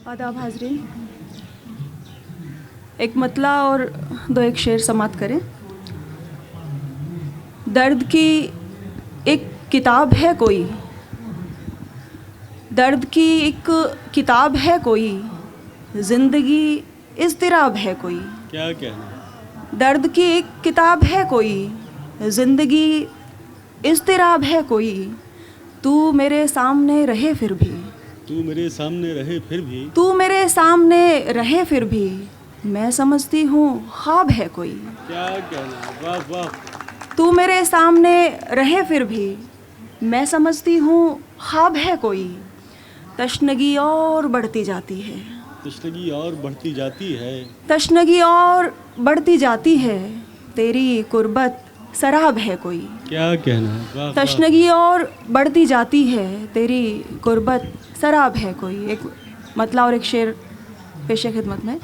आदाब हाजरीन, एक मतला और दो एक शेर समात करें। दर्द की एक किताब है कोई, दर्द की एक किताब है कोई, ज़िंदगी इज़्तिराब है कोई। क्या कहना? दर्द की एक किताब है कोई, ज़िंदगी इज़्तिराब है कोई। तू मेरे सामने रहे फिर भी, तू मेरे सामने रहे फिर भी, तू मेरे सामने रहे फिर भी, मैं समझती हूँ ख्वाब है कोई। क्या कहना? वाह वाह। तू मेरे सामने रहे फिर भी, मैं समझती हूँ ख्वाब है कोई। तशनगी और बढ़ती जाती है, तशनगी और बढ़ती जाती है, तशनगी और बढ़ती जाती है, तेरी कुर्बत शराब है कोई। क्या कहना? वाह वाह। तशनगी और बढ़ती जाती है, तेरी कुर्बत शराब है कोई। एक मतला और एक शेर पेशे खिदमत में।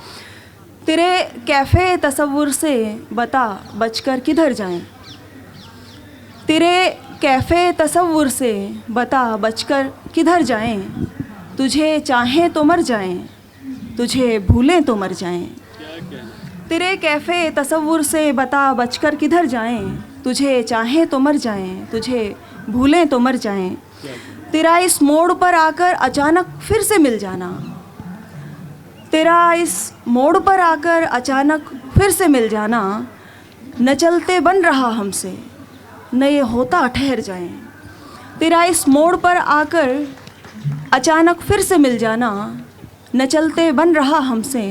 तेरे कैफ़े तसव्वुर से बता बचकर किधर जाएं, तेरे कैफ़े तसव्वुर से बता बचकर किधर जाएं। तुझे चाहें तो मर जाएं, तुझे भूलें तो मर जाएं। क्या कहना? तेरे कैफ़े तसव्वुर से बता बचकर किधर जाएं, तुझे चाहें तो मर जाएं, तुझे भूलें तो मर जाएं। क्या कहना? तेरा इस मोड़ पर आकर अचानक फिर से मिल जाना, तेरा इस मोड़ पर आकर अचानक फिर से मिल जाना। न चलते बन रहा हमसे, न ये होता ठहर जाएं। तेरा इस मोड़ पर आकर अचानक फिर से मिल जाना, न चलते बन रहा हमसे,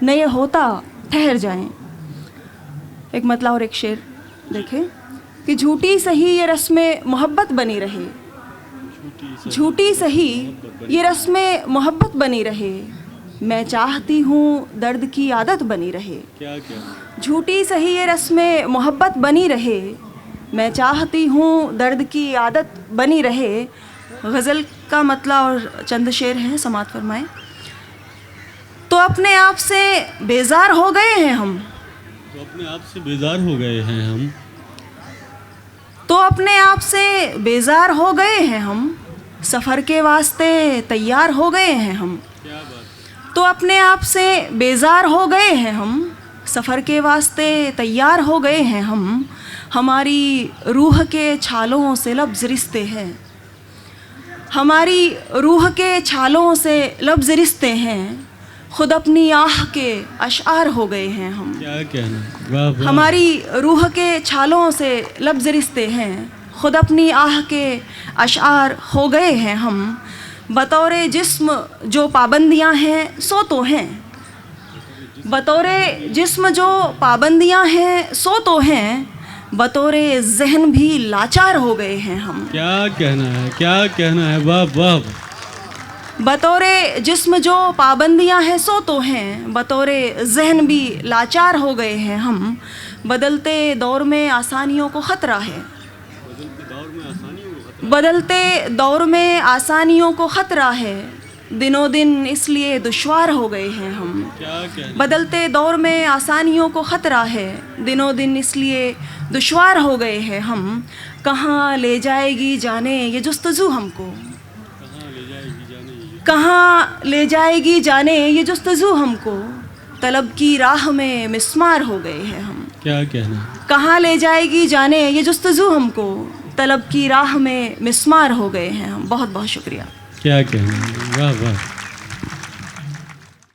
न ये होता ठहर जाएं। एक मतला और एक शेर देखें कि झूठी सही ये रस्में मोहब्बत बनी रहे, झूठी सही ये रस्में मोहब्बत बनी रहे, मैं चाहती हूँ दर्द की आदत बनी रहे। क्या कहना? झूठी सही ये रस्में मोहब्बत बनी रहे, मैं चाहती हूँ दर्द की आदत बनी रहे। गज़ल का मतला और चंद शेर हैं, समात फरमाएं। तो अपने आप से बेजार हो गए हैं हम, तो अपने आप से बेजार हो गए हैं हम, तो अपने आप से बेजार हो गए हैं हम, सफ़र के वास्ते तैयार हो गए हैं हम। क्या बात? तो अपने आप से बेजार हो गए हैं हम, सफ़र के वास्ते तैयार हो गए हैं हम। हमारी रूह के छालों से लफ्ज़ रिश्ते हैं, हमारी रूह के छालों से लफ्ज़ रिश्ते हैं, खुद अपनी आह के अशआर हो गए हैं हम। क्या कहना? वाह वाह। हमारी रूह के छालों से लफ्ज़ रिश्ते हैं, खुद अपनी आह के अशआर हो गए हैं हम। बतौरे जिस्म जो पाबंदियां हैं सो तो हैं, बतौरे जिस्म जो पाबंदियां हैं सो तो हैं, बतौरे जहन भी लाचार हो गए हैं हम। क्या कहना है? क्या कहना है? वाह वाह। बतौरे जिस्म जो पाबंदियां हैं सो तो हैं, बतौरे जहन भी लाचार हो गए हैं हम। बदलते दौर में आसानियों को ख़तरा है, बदलते दौर में आसानियों को ख़तरा है, दिनों दिन इसलिए दुश्वार हो गए हैं हम। क्या कहना? बदलते दौर में आसानियों को ख़तरा है, दिनों दिन इसलिए दुश्वार हो गए हैं हम। कहाँ ले जाएगी जाने ये जुस्तजू हमको, कहाँ ले जाएगी जाने ये? कहाँ ले जाएगी जाने ये जुस्तजू हमको, तलब की राह में मिस्मार हो गए हैं हम। क्या कहना? कहाँ ले जाएगी जाने ये जुस्तजू हमको, तलब की राह में मिस्मार हो गए हैं हम। बहुत बहुत शुक्रिया। क्या कहना? वाह वाह।